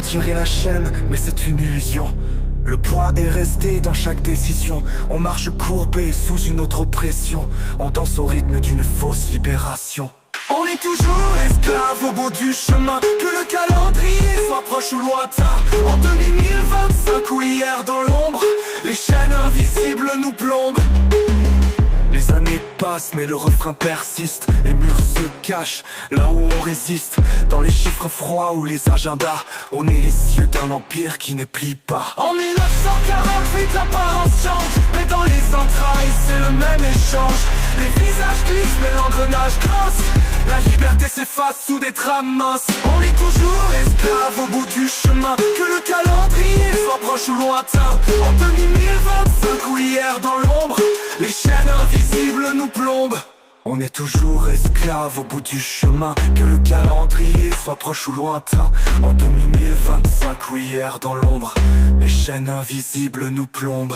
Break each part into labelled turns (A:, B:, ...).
A: tirer la chaîne, mais c'est une illusion. Le poids est resté dans chaque décision. On marche courbé sous une autre oppression. On danse au rythme d'une fausse libération. On est toujours esclave au bout du chemin, que le calendrier soit proche ou lointain. En 2025 ou hier dans l'ombre, les chaînes invisibles nous plombent. Les années passent mais le refrain persiste. Les murs se cachent là où on résiste. Dans les chiffres froids ou les agendas, on est les cieux d'un empire qui ne plie pas. En 1948 l'apparence change, mais dans les entrailles c'est le même échange. Les visages glissent mais l'engrenage grince. La liberté s'efface sous des trames minces. On est toujours esclave au bout du chemin, que le calendrier soit proche ou lointain. En 2025 ou hier dans l'ombre, les chaînes invisibles nous plombent. On est toujours esclave au bout du chemin, que le calendrier soit proche ou lointain. En 2025 ou hier dans l'ombre, les chaînes invisibles nous plombent.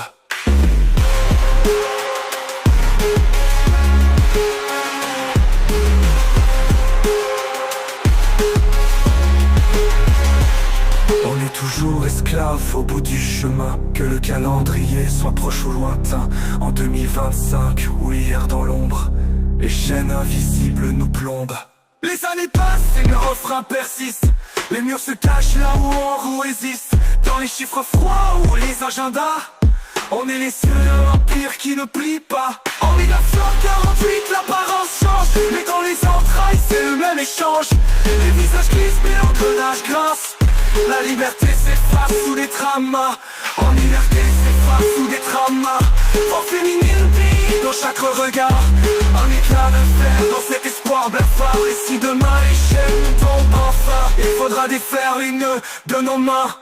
A: On est toujours esclave au bout du chemin, que le calendrier soit proche ou lointain. En 2025 ou hier dans l'ombre, les chaînes invisibles nous plombent. Les années passent et le refrain persiste. Les murs se cachent là où on résiste. Dans les chiffres froids ou les agendas, on est les cieux d'un empire qui ne plie pas. En 1948 l'apparence change, mais dans les entrailles c'est le même échange. Les visages glissent mais l'engrenage grince. La liberté s'efface sous des tramas. En liberté s'efface sous des tramas. En féminine pays dans chaque regard. Un éclat de fer dans cet espoir blafard. Et si demain les chaînes tombent enfin, il faudra défaire les nœuds de nos mains.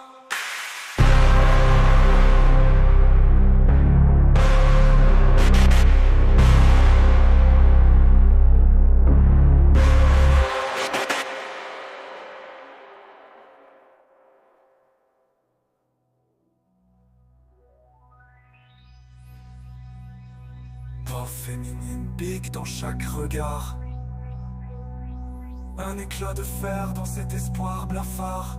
A: Voix féminine pique dans chaque regard. Un éclat de fer dans cet espoir blafard.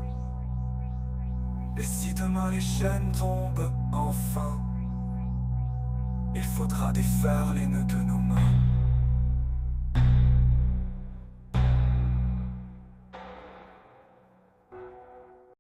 A: Et si demain les chaînes tombent enfin, il faudra défaire les nœuds de nos mains.